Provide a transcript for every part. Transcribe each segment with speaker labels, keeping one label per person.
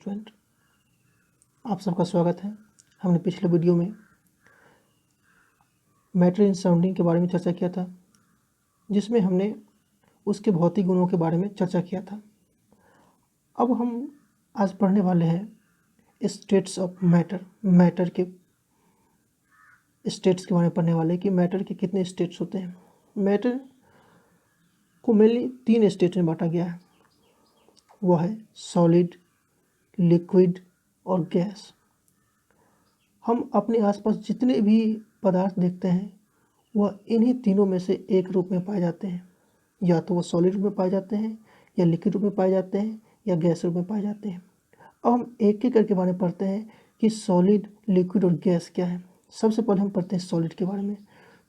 Speaker 1: Student, आप सबका स्वागत है। हमने पिछले वीडियो में मैटर इन सराउंडिंग के बारे में चर्चा किया था, जिसमें हमने उसके भौतिक गुणों के बारे में चर्चा किया था। अब हम आज पढ़ने वाले हैं स्टेट्स ऑफ मैटर के स्टेट्स के बारे में पढ़ने वाले कि मैटर के कितने स्टेट्स होते हैं। मैटर को मेनली 3 स्टेट में बांटा गया है, वह है सॉलिड, लिक्विड और गैस। हम अपने आसपास जितने भी पदार्थ देखते हैं वह इन्हीं तीनों में से एक रूप में पाए जाते हैं, या तो वह सॉलिड रूप में पाए जाते हैं, या लिक्विड रूप में पाए जाते हैं, या गैस रूप में पाए जाते हैं। अब हम एक एक करके बारे में पढ़ते हैं कि सॉलिड, लिक्विड और गैस क्या है। सबसे पहले हम पढ़ते हैं सॉलिड के बारे में।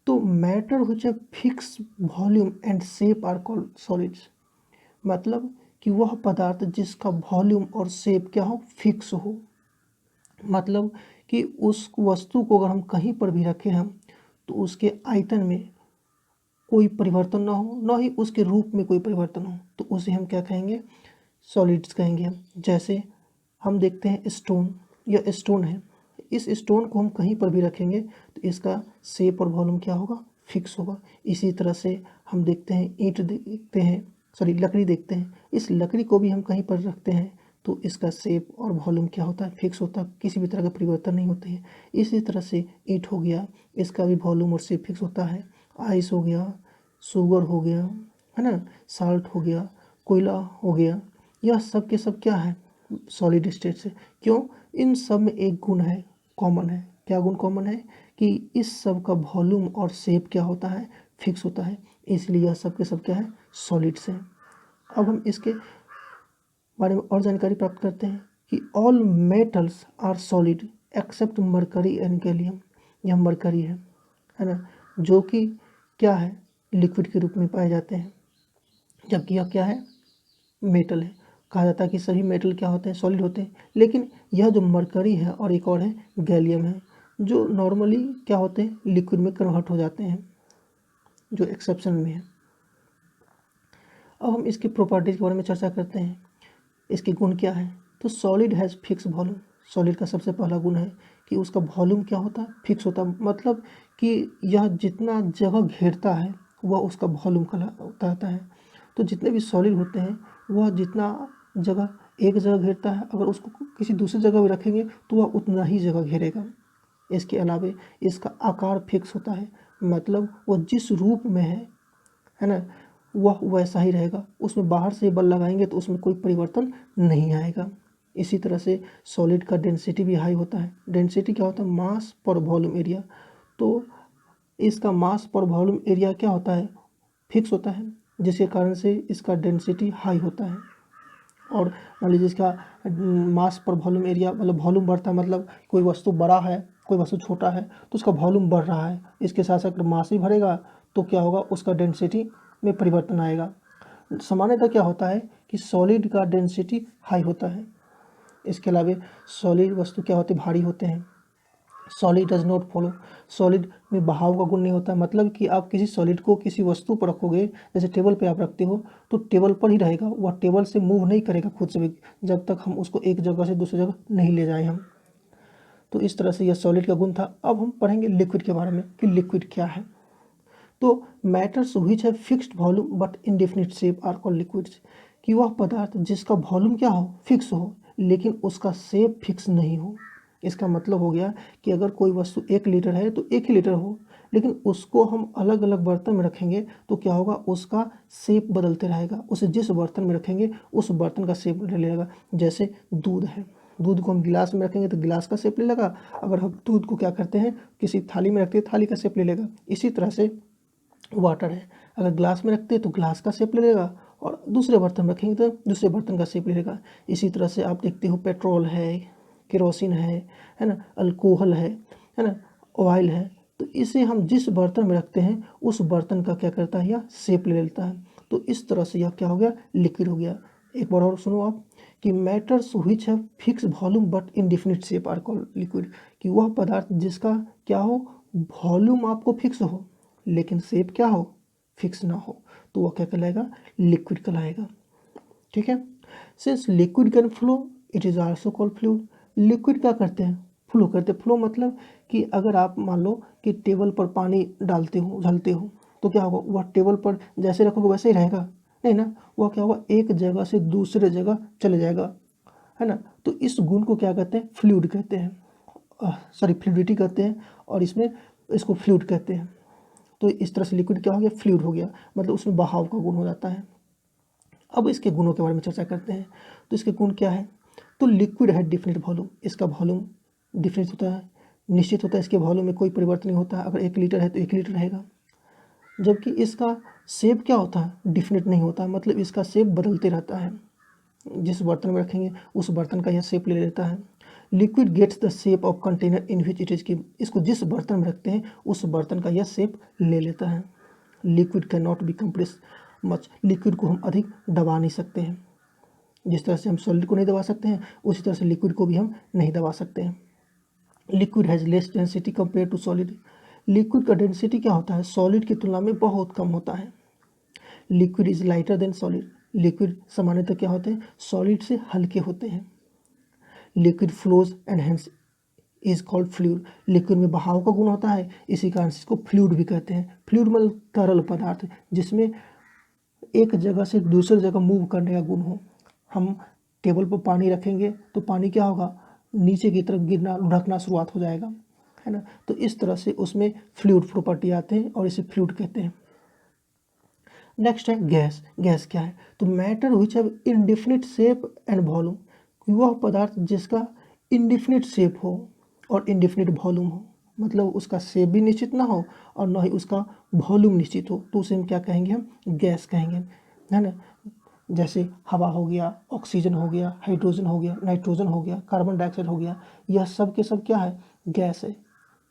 Speaker 1: तो matter which have fix volume and shape are called solids. मतलब कि वह पदार्थ जिसका वॉल्यूम और शेप क्या हो, फिक्स हो। मतलब कि उस वस्तु को अगर हम कहीं पर भी रखें हम, तो उसके आयतन में कोई परिवर्तन ना हो, ना ही उसके रूप में कोई परिवर्तन हो, तो उसे हम क्या कहेंगे, सॉलिड्स कहेंगे हम। जैसे हम देखते हैं स्टोन, यह स्टोन है, इस स्टोन को हम कहीं पर भी रखेंगे तो इसका शेप और वॉल्यूम क्या होगा, फिक्स होगा। इसी तरह से हम देखते हैं ईंट देखते हैं, लकड़ी देखते हैं, इस लकड़ी को भी हम कहीं पर रखते हैं तो इसका शेप और वॉल्यूम क्या होता है, फिक्स होता है, किसी भी तरह का परिवर्तन नहीं होते हैं। इसी तरह से ईंट हो गया, इसका भी वॉल्यूम और शेप फिक्स होता है। आइस हो गया, शुगर हो गया, है ना, साल्ट हो गया, कोयला हो गया, यह सब के सब क्या है, सॉलिड स्टेट से। क्यों? इन सब में एक गुण है, कॉमन है। क्या गुण कॉमन है? कि इस सब का वॉल्यूम और शेप क्या होता है, फिक्स होता है, इसलिए यह सब के सब क्या है, सॉलिड्स हैं। अब हम इसके बारे में और जानकारी प्राप्त करते हैं कि all metals are solid except mercury and gallium. यह मरकरी है ना, जो कि क्या है, लिक्विड के रूप में पाए जाते हैं, जबकि यह क्या है, मेटल है। कहा जाता है कि सभी मेटल क्या होते हैं, सॉलिड होते हैं। लेकिन यह जो मरकरी है और एक और है गैलियम है, जो नॉर्मली क्या होते हैं, लिक्विड में कन्वर्ट हो जाते हैं, जो एक्सेप्शन में है। अब हम इसकी प्रॉपर्टीज के बारे में चर्चा करते हैं, इसके गुण क्या है। तो solid has fix volume. Solid का सबसे पहला गुण है कि उसका वॉल्यूम क्या होता है, फिक्स होता है। मतलब कि यह जितना जगह घेरता है वह उसका वॉल्यूम कहलाता है। तो जितने भी सॉलिड होते हैं वह जितना जगह एक जगह घेरता है, अगर उसको किसी दूसरी जगह भी रखेंगे तो वह उतना ही जगह घेरेगा। इसके अलावा इसका आकार फिक्स होता है, मतलब वह जिस रूप में है ना, वह वैसा ही रहेगा। उसमें बाहर से बल लगाएंगे तो उसमें कोई परिवर्तन नहीं आएगा। इसी तरह से सॉलिड का डेंसिटी भी हाई होता है। डेंसिटी क्या होता है, मास पर वॉल्यूम एरिया। तो इसका मास पर वॉल्यूम एरिया क्या होता है, फिक्स होता है, जिसके कारण से इसका डेंसिटी हाई होता है। और मान लीजिए इसका मास पर वॉल्यूम एरिया, मतलब वॉल्यूम बढ़ता है, मतलब कोई वस्तु बड़ा है, कोई वस्तु छोटा है, तो उसका वॉल्यूम बढ़ रहा है। इसके साथ साथ मास भी बढ़ेगा तो क्या होगा, उसका डेंसिटी में परिवर्तन आएगा। सामान्यतः क्या होता है कि सॉलिड का डेंसिटी हाई होता है। इसके अलावा सॉलिड वस्तु क्या होते हैं, भारी होते हैं। Solid does not follow. Solid में बहाव का गुण नहीं होता, मतलब कि आप किसी सॉलिड को किसी वस्तु पर रखोगे, जैसे टेबल पे आप रखते हो तो टेबल पर ही रहेगा, वह टेबल से मूव नहीं करेगा खुद से भी, जब तक हम उसको एक जगह से दूसरी जगह नहीं ले जाएं हम। तो इस तरह से यह सॉलिड का गुण था। अब हम पढ़ेंगे लिक्विड के बारे में कि लिक्विड क्या है। तो matters which have fixed volume but indefinite shape are called liquids. कि वह पदार्थ जिसका वॉल्यूम क्या हो, फिक्स हो, लेकिन उसका शेप फिक्स नहीं हो। इसका मतलब हो गया कि अगर कोई वस्तु 1 लीटर है तो 1 ही लीटर हो, लेकिन उसको हम अलग अलग बर्तन में रखेंगे तो क्या होगा, उसका शेप बदलते रहेगा। उसे जिस बर्तन में रखेंगे उस बर्तन का शेप ले लेगा। जैसे दूध है, दूध को हम गिलास में रखेंगे तो गिलास का शेप ले लेगा, अगर हम दूध को क्या करते हैं, किसी थाली में रखते हैं, थाली का शेप ले लेगा। इसी तरह से वाटर है, अगर ग्लास में रखते हैं तो ग्लास का शेप ले लेगा, और दूसरे बर्तन में रखेंगे तो दूसरे बर्तन का शेप ले लेगा। इसी तरह से आप देखते हो पेट्रोल है, केरोसिन है ना, अल्कोहल है ना, ऑयल है, तो इसे हम जिस बर्तन में रखते हैं उस बर्तन का क्या करता है, या शेप ले लेता है। तो इस तरह से यह क्या हो गया, लिक्विड हो गया। एक बार और सुनो आप कि matters which have fix volume but indefinite shape are called liquid. कि वह पदार्थ जिसका क्या हो, वॉल्यूम आपको फिक्स हो लेकिन शेप क्या हो, फिक्स ना हो, तो वह क्या कहलाएगा, लिक्विड कहलाएगा। ठीक है। Since liquid can flow it is also called fluid. Liquid क्या करते हैं, फ्लो करते हैं। फ्लो मतलब कि अगर आप मान लो कि टेबल पर पानी डालते हो, उछलते हो, तो क्या होगा, वह टेबल पर जैसे रखोगे वैसे ही रहेगा, नहीं ना, वह क्या होगा, एक जगह से दूसरे जगह चले जाएगा, है ना। तो इस गुण को क्या कहते हैं, फ्लूइड कहते हैं, सॉरी फ्लूइडिटी कहते हैं, और इसमें इसको फ्लूइड कहते हैं। तो इस तरह से लिक्विड क्या हो गया, फ्लूइड हो गया, मतलब उसमें बहाव का गुण हो जाता है। अब इसके गुणों के बारे में चर्चा करते हैं। तो इसके गुण क्या है, तो लिक्विड है डिफिनिट वॉल्यूम, इसका वॉल्यूम डिफिनिट होता है, निश्चित होता है, इसके वॉल्यूम में कोई परिवर्तन नहीं होता। अगर 1 लीटर है तो 1 लीटर रहेगा। जबकि इसका शेप क्या होता है, डिफिनिट नहीं होता, मतलब इसका शेप बदलते रहता है, जिस बर्तन में रखेंगे उस बर्तन का यह शेप ले लेता है। Liquid gets the shape of container in which it is keep, इसको जिस बर्तन में रखते हैं उस बर्तन का यह शेप ले लेता है। Liquid can not be compress much, liquid को हम अधिक दबा नहीं सकते हैं, जिस तरह से हम सॉलिड को नहीं दबा सकते हैं उसी तरह से लिक्विड को भी हम नहीं दबा सकते हैं। Liquid has less density compare to solid, liquid का डेंसिटी क्या होता है, सॉलिड की तुलना में बहुत कम होता है। Liquid is lighter than solid, liquid सामान्यतः क्या होते हैं, सॉलिड से हल्के होते हैं। Liquid flows and hence is called fluid, liquid में बहाव का गुण होता है, इसी कारण से इसको फ्लूइड भी कहते हैं। फ्लूइड मतलब तरल पदार्थ जिसमें एक जगह से दूसरी जगह मूव करने का गुण हो। हम टेबल पर पानी रखेंगे तो पानी क्या होगा, नीचे की तरफ गिरना, लुढ़कना शुरुआत हो जाएगा, है ना। तो इस तरह से उसमें फ्लूइड प्रॉपर्टी आते हैं और इसे फ्लूइड कहते हैं। नेक्स्ट है गैस। गैस क्या है, तो matter which have indefinite shape and volume, वह पदार्थ जिसका इनडिफिनिट शेप हो और इनडिफिनिट वॉल्यूम हो, मतलब उसका शेप भी निश्चित ना हो और ना ही उसका वॉल्यूम निश्चित हो, तो उसे हम क्या कहेंगे, हम गैस कहेंगे, है ना। जैसे हवा हो गया, ऑक्सीजन हो गया, हाइड्रोजन हो गया, नाइट्रोजन हो गया, कार्बन डाइऑक्साइड हो गया, यह सब के सब क्या है, गैस है।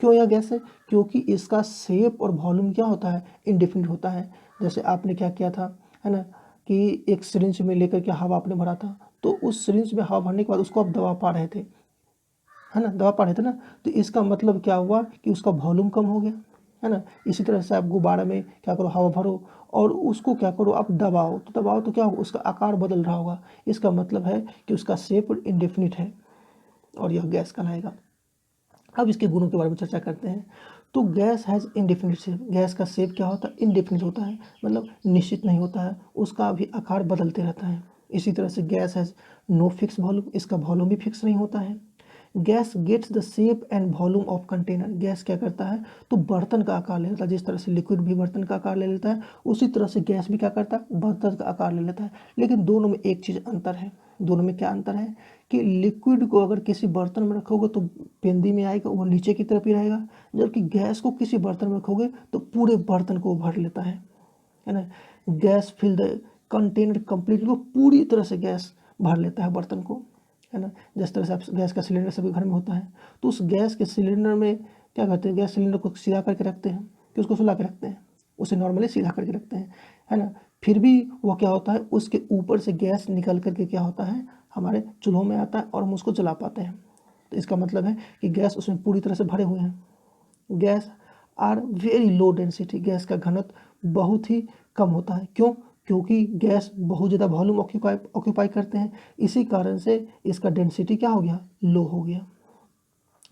Speaker 1: क्यों यह गैस है, क्योंकि इसका शेप और वॉल्यूम क्या होता है, इनडिफिनिट होता है। जैसे आपने क्या किया था, है ना, कि एक सिरिंज में लेकर के हवा आपने भरा था, तो उस सिरिंज में हवा भरने के बाद उसको आप दबा पा रहे थे, है ना, दबा पा रहे थे ना, तो इसका मतलब क्या हुआ कि उसका वॉल्यूम कम हो गया, है ना। इसी तरह से आप गुब्बारा में क्या करो, हवा भरो और उसको क्या करो, आप दबाओ, तो दबाओ तो क्या होगा, उसका आकार बदल रहा होगा, इसका मतलब है कि उसका शेप इनडेफिनिट है और यह गैस कहलाएगा। अब इसके गुणों के बारे में चर्चा करते हैं। तो gas has indefinite shape, gas का शेप क्या होता है, इनडेफिनिट होता है, मतलब निश्चित नहीं होता है, उसका भी आकार बदलते रहता है। इसी तरह से gas has no fix volume, इसका वॉल्यूम भी फिक्स नहीं होता है। Gas gets the shape and volume of container, gas क्या करता है, तो बर्तन का आकार ले लेता है, जिस तरह से लिक्विड भी बर्तन का आकार ले लेता है उसी तरह से गैस भी क्या करता है, बर्तन का आकार ले लेता है। लेकिन दोनों में एक चीज़ अंतर है, दोनों में क्या अंतर है कि लिक्विड को अगर किसी बर्तन में रखोगे तो पेंदी में आएगा, वो नीचे की तरफ ही रहेगा, जबकि गैस को किसी बर्तन में रखोगे तो पूरे बर्तन को भर लेता है ना। Gas fill the container complete, वो पूरी तरह से गैस भर लेता है बर्तन को, है ना। जिस तरह से आप गैस का सिलेंडर सभी घर में होता है, तो उस गैस के सिलेंडर में क्या करते हैं, गैस सिलेंडर को सीधा करके रखते हैं कि उसको सुला के रखते हैं, उसे नॉर्मली सीधा करके रखते हैं, है ना। फिर भी वो क्या होता है, उसके ऊपर से गैस निकल करके क्या होता है, हमारे चूल्हों में आता है और हम उसको जला पाते हैं। तो इसका मतलब है कि गैस उसमें पूरी तरह से भरे हुए हैं। Gas are very low density, gas का घनत्व बहुत ही कम होता है। क्यों, क्योंकि गैस बहुत ज़्यादा वॉल्यूम ऑक्यूपाई करते हैं, इसी कारण से इसका डेंसिटी क्या हो गया, लो हो गया।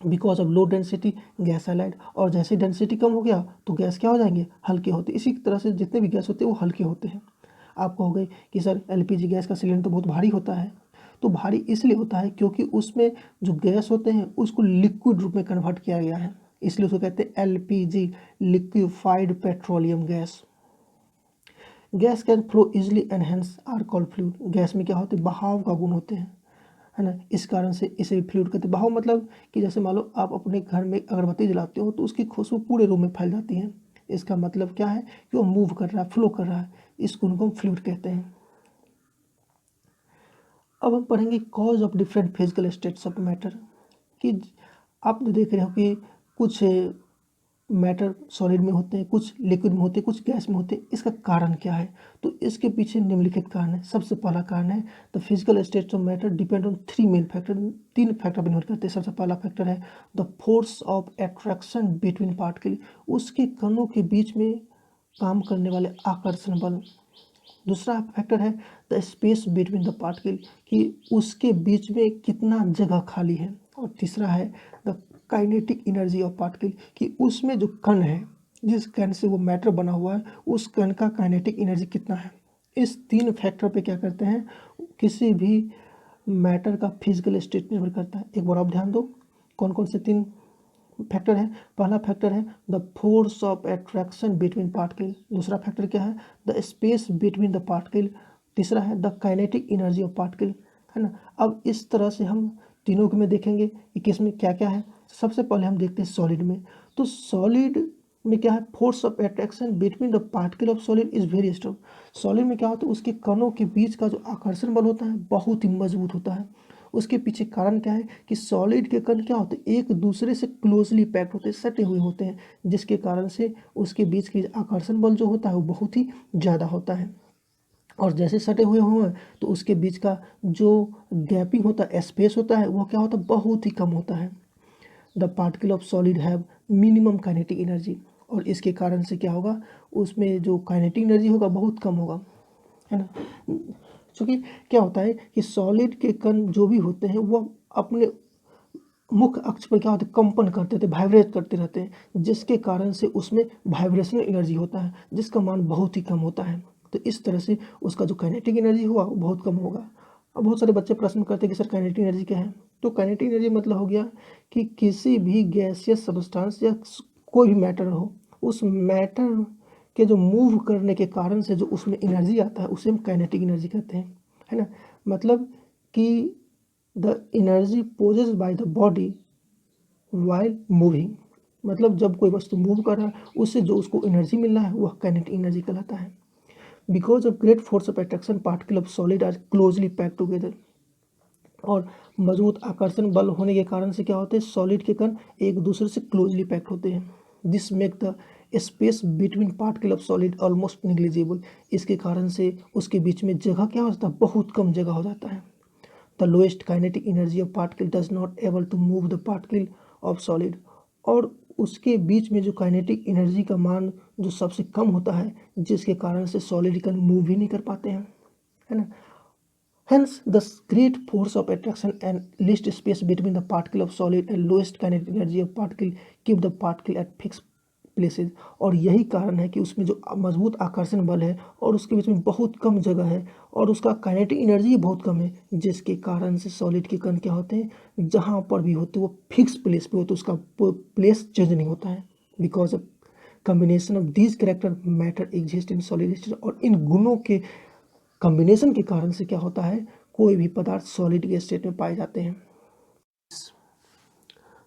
Speaker 1: Because of low density gas halide, और जैसे डेंसिटी कम हो गया तो गैस क्या हो जाएंगे, हल्के होते। इसी तरह से जितने भी गैस होते हैं वो हल्के होते हैं। आप कहोगे कि सर एलपीजी गैस का सिलेंडर तो बहुत भारी होता है, तो भारी इसलिए होता है क्योंकि उसमें जो गैस होते हैं उसको लिक्विड रूप में कन्वर्ट किया गया है, इसलिए उसको कहते हैं LPG, liquefied petroleum gas. Gas can flow easily and hence are called fluid, gas में क्या होते हैं, बहाव का गुण होते हैं, है ना, इस कारण से इसे फ्लूइड कहते हैं। बहाव मतलब कि जैसे मान लो आप अपने घर में अगरबत्ती जलाते हो तो उसकी खुशबू पूरे रूम में फैल जाती है, इसका मतलब क्या है कि वो मूव कर रहा है, फ्लो कर रहा है, इस गुण को हम फ्लूइड कहते हैं। अब हम पढ़ेंगे cause of different physical states of matter, कि आप देख रहे हो कि कुछ मैटर सॉलिड में होते हैं, कुछ लिक्विड में होते हैं, कुछ गैस में होते हैं, इसका कारण क्या है। तो इसके पीछे निम्नलिखित कारण है। सबसे पहला कारण है the physical states of matter depend on 3 main factor, 3 factor पर निर्भर करते हैं। सबसे पहला फैक्टर है the force of attraction between particle, उसके कणों के बीच में काम करने वाले आकर्षण बल, दूसरा फैक्टर है the space between the particle, कि उसके बीच में कितना जगह खाली है। और तीसरा है the kinetic energy of particle, कि उसमें जो कण है, जिस कण से वो मैटर बना हुआ है, उस कण का काइनेटिक एनर्जी कितना है। इस 3 फैक्टर पे क्या करते हैं, किसी भी मैटर का फिजिकल स्टेट निर्भर करता है। एक बार आप ध्यान दो कौन कौन से 3 फैक्टर है। पहला फैक्टर है the force of attraction between particle. दूसरा फैक्टर क्या है, the space between the particle. तीसरा है the kinetic energy of particle, है ना। अब इस तरह से हम तीनों में देखेंगे कि किसमें क्या क्या है। सबसे पहले हम देखते हैं सॉलिड में। तो सॉलिड में क्या है, force of attraction between the particle of solid is very strong. Solid में क्या होता है, उसके कणों के बीच का जो आकर्षण बल होता है बहुत ही मजबूत होता है। उसके पीछे कारण क्या है कि सॉलिड के कण क्या होते हैं, एक दूसरे से क्लोजली पैक्ड होते हैं, सटे हुए होते हैं, जिसके कारण से उसके बीच के आकर्षण बल जो होता है वो बहुत ही ज़्यादा होता है। और जैसे सटे हुए हों तो उसके बीच का जो गैपिंग होता है, स्पेस होता है, वो क्या होता है, बहुत ही कम होता है। The particle of solid have minimum kinetic energy, और इसके कारण से क्या होगा, उसमें जो काइनेटिक एनर्जी होगा बहुत कम होगा, है ना। क्योंकि क्या होता है कि सॉलिड के कण जो भी होते हैं वो अपने मुख्य अक्ष पर क्या होता है, कंपन करते थे, वाइब्रेट करते रहते हैं, जिसके कारण से उसमें वाइब्रेशनल एनर्जी होता है जिसका मान बहुत ही कम होता है। तो इस तरह से उसका जो काइनेटिक एनर्जी हुआ वो बहुत कम होगा। अब बहुत सारे बच्चे प्रश्न करते हैं कि सर काइनेटिक एनर्जी क्या है। तो काइनेटिक एनर्जी मतलब हो गया कि किसी भी गैसियस सब्सटेंस या कोई भी मैटर हो, उस मैटर के जो मूव करने के कारण से जो उसमें एनर्जी आता है उसे हम काइनेटिक एनर्जी कहते हैं, है ना। मतलब कि the energy possess by the body while moving, मतलब जब कोई वस्तु मूव कर रहा है उससे जो उसको एनर्जी मिल रहा है वह काइनेटिक एनर्जी कहलाता है। Because of great force of attraction particle of solid are closely packed together, और मजबूत आकर्षण बल होने के कारण से क्या होते हैं, सॉलिड के कण एक दूसरे से क्लोजली पैक्ड होते हैं। This make the space between particle of solid almost negligible, इसके कारण से उसके बीच में जगह क्या हो जाता है, बहुत कम जगह हो जाता है। The lowest kinetic energy of particle does not able to move the particle of solid, और उसके बीच में जो काइनेटिक एनर्जी का मान जो सबसे कम होता है, जिसके कारण से सॉलिड कण मूव ही नहीं कर पाते हैं, है ना। Hence, the great force of attraction and least space between the particle of solid and lowest kinetic energy of particle keep the particle at fixed places। और यही कारण है कि उसमें जो मजबूत आकर्षण बल है और उसके बीच में बहुत कम जगह है और उसका काइनेटिक एनर्जी बहुत कम है, जिसके कारण से सॉलिड के कण क्या होते हैं, जहाँ पर भी होते वो फिक्स प्लेस पे होते, उसका प्लेस चेंज नहीं होता है। Because of combination of these character matter exist in solid state, और इन गुणों के कॉम्बिनेशन के कारण से क्या होता है, कोई भी पदार्थ सॉलिड के स्टेट में पाए जाते हैं।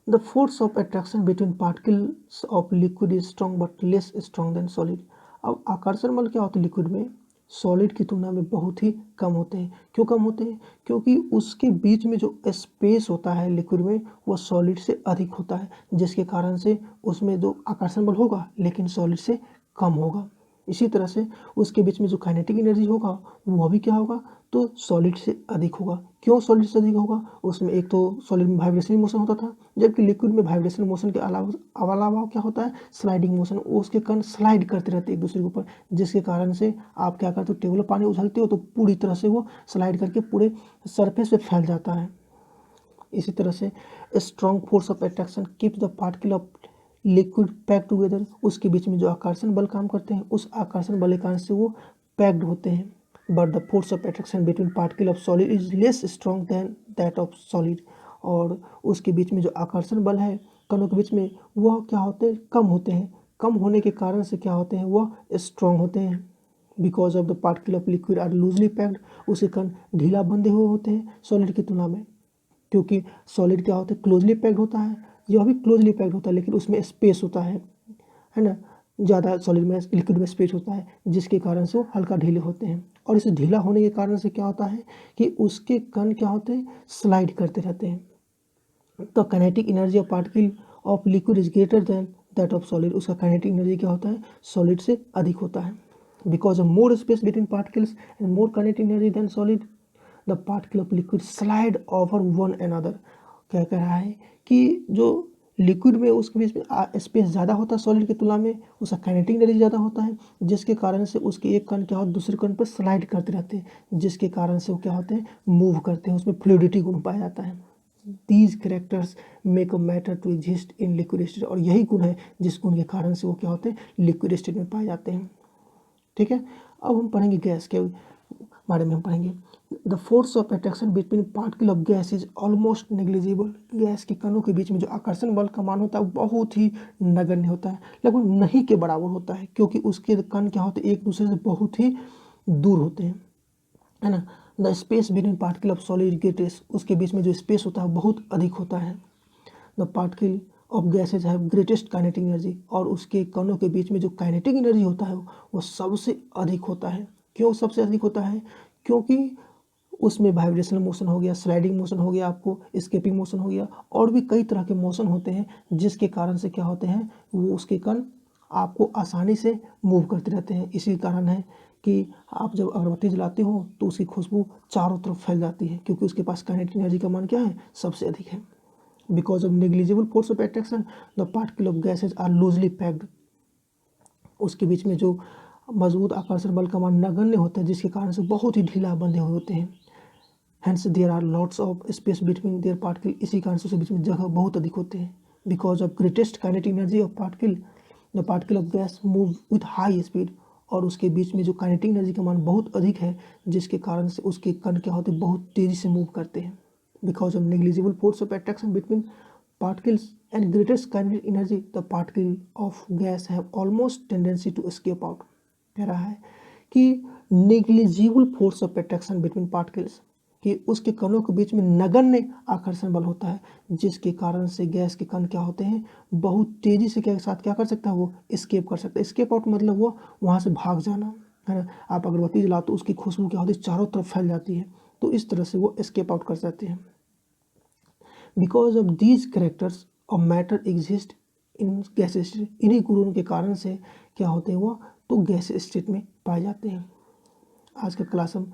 Speaker 1: The force of attraction between particles of liquid is strong but less strong than solid. अब आकर्षण बल क्या होता है लिक्विड में, सॉलिड की तुलना में बहुत ही कम होते हैं। क्यों कम होते हैं, क्योंकि उसके बीच में जो स्पेस होता है लिक्विड में वो सॉलिड से अधिक होता है, जिसके कारण से उसमें जो आकर्षण बल होगा लेकिन सॉलिड से कम होगा। इसी तरह से उसके बीच में जो काइनेटिक एनर्जी होगा वो भी क्या होगा, तो सॉलिड से अधिक होगा। क्यों सॉलिड से अधिक होगा, उसमें एक तो सॉलिड में वाइब्रेशनल मोशन होता था, जबकि लिक्विड में वाइब्रेशनल मोशन के अलावा क्या होता है, स्लाइडिंग मोशन, उसके कण स्लाइड करते रहते हैं एक दूसरे के ऊपर, जिसके कारण से आप क्या करते हो, टेबल पर पानी उछलते हो तो पूरी तरह से वो स्लाइड करके पूरे सरफेस पे फैल जाता है। इसी तरह से strong force of attraction keeps the particle of liquid packed together, उसके बीच में जो आकर्षण बल काम करते हैं उस आकर्षण बल के कारण से वो पैक्ड होते हैं। But the force of attraction between particle of solid is less strong than that of solid, और उसके बीच में जो आकर्षण बल है कणों के बीच में वह क्या होते हैं, कम होते हैं। कम होने के कारण से क्या होते हैं, वह स्ट्रॉन्ग होते हैं। Because of the particle of liquid are loosely packed, उसके कण ढीला बंधे हुए होते हैं सॉलिड की तुलना में, क्योंकि सॉलिड क्या होता है, क्लोजली पैक्ड होता है, यह भी क्लोजली पैक्ड होता है लेकिन उसमें स्पेस होता है ना। ज़्यादा सॉलिड में लिक्विड में स्पेस होता है, जिसके कारण से वो हल्का ढीले होते हैं, और इस ढीला होने के कारण से क्या होता है कि उसके कण क्या होते हैं, स्लाइड करते रहते हैं। तो kinetic energy of particle of liquid is greater than that of solid, उसका काइनेटिक एनर्जी क्या होता है, सॉलिड से अधिक होता है। Because of more space between particles and more kinetic energy than solid, the particle of liquid slide over one another. क्या कह रहा है कि जो लिक्विड में उसके बीच में स्पेस ज़्यादा होता है सॉलिड की तुलना में, उसका काइनेटिक एनर्जी ज़्यादा होता है, जिसके कारण से उसके एक कण क्या होता है दूसरे कण पर स्लाइड करते रहते हैं, जिसके कारण से वो क्या होते हैं मूव करते हैं, उसमें फ्लूइडिटी गुण पाया जाता है। These characters make a matter to exist in liquid state, और यही गुण है जिस गुण के कारण से वो क्या होते हैं लिक्विड स्टेट में पाए जाते हैं। ठीक है, अब हम पढ़ेंगे गैस के बारे में हम पढ़ेंगे। The force of attraction between particle of gas is almost negligible. Gas के कणों के बीच में जो आकर्षण बल का मान होता है वो बहुत ही नगण्य होता है, लगभग नहीं के बराबर होता है, क्योंकि उसके कण क्या होते हैं एक दूसरे से बहुत ही दूर होते हैं, है ना। The space between particle of solid gases, उसके बीच में जो स्पेस होता है बहुत अधिक होता है। The particle of gases have greatest kinetic energy, और उसके कणों के बीच में जो काइनेटिक एनर्जी होता है वो सबसे अधिक होता है। क्यों सबसे अधिक होता है? क्योंकि उसमें वाइब्रेशनल मोशन हो गया, स्लाइडिंग मोशन हो गया, आपको स्केपिंग मोशन हो गया, और भी कई तरह के मोशन होते हैं, जिसके कारण से क्या होते हैं वो उसके कण आपको आसानी से मूव करते रहते हैं। इसी कारण है कि आप जब अगरबत्ती जलाते हो तो उसकी खुशबू चारों तरफ फैल जाती है, क्योंकि उसके पास काइनेटिक एनर्जी का मान क्या है सबसे अधिक है। Because of negligible force of attraction the particle of gases are loosely packed, उसके बीच में जो मजबूत आकर्षण बल का मान नगण्य होता है, जिसके कारण से बहुत ही ढीला बंधे हुए होते हैं। Hence there are lots of space between their particle, इसी कारण से उसके बीच में जगह बहुत अधिक होते हैं। Because of greatest kinetic energy of particle, the particle of gas move with high speed, और उसके बीच में जो काइनेटिक एनर्जी का मान बहुत अधिक है, जिसके कारण से उसके कण क्या होते हैं बहुत तेज़ी से मूव करते हैं। Because of negligible force of attraction between particles and greatest kinetic energy, the particle of gas have almost tendency to escape out। कह रहा है कि negligible force of attraction between particles, कि उसके कणों के बीच में नगण्य आकर्षण बल होता है, जिसके कारण से गैस के कण क्या होते हैं बहुत तेजी से क्या के साथ क्या कर सकता है वो स्केप कर सकता है। स्केप आउट मतलब वो वहाँ से भाग जाना, है ना। आप अगरबत्ती जलाते तो उसकी खुशबू क्या होती है चारों तरफ फैल जाती है, तो इस तरह से वो स्केप आउट कर जाते हैं। Because of these characters of matter exist in gas state, इन्हीं गुणों के कारण से क्या होते हैं वो तो गैस स्टेट में पाए जाते हैं। आज का क्लास हम